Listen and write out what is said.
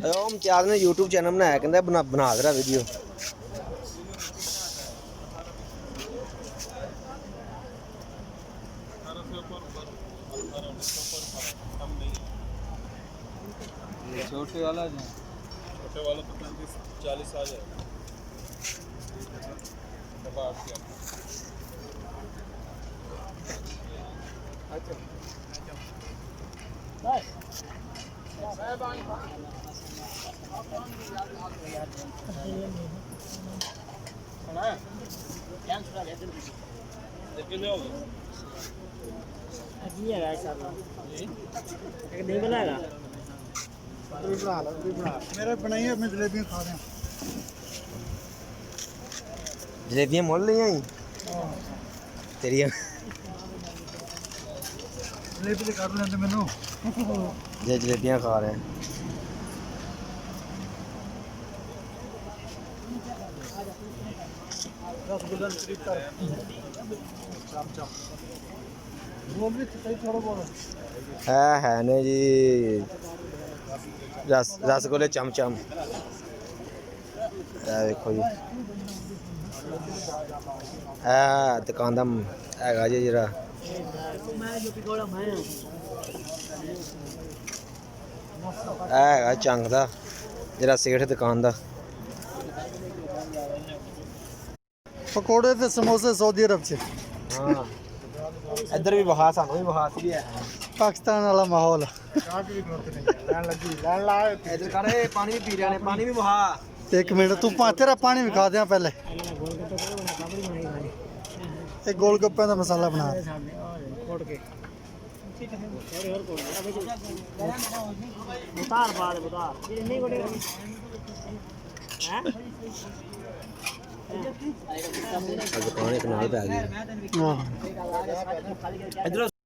इम्तियाज़ ने YouTube channel बनाया, कहता बना दे रहा वीडियो। छोटे वाला तो 35-40 आ जाएगा। मेरे बनाई है, मैं जलेबियाँ खा रहे हैं। जलेबियाँ मोल ली आई तेरी जलेबी तो कर लेंगे मैनू जे जलेबियाँ खा रहे हैं। है ने जी रसगुल्ले चमचम। देखो जी दुकान का है जी जरा है चंग का जरा सेठ दुकान का। पकोड़े ते समोसे सऊदी अरब से। हाँ इधर भी बहा सानू भी बहा सी है पाकिस्तान वाला माहौल। इधर कर पानी भी पी रहे हैं, पानी भी बहा। एक मिनट तू तेरा पानी भी खा दिया पहले। एक गोलगप्पे का मसाला बना दुकान एक नाल पै गई।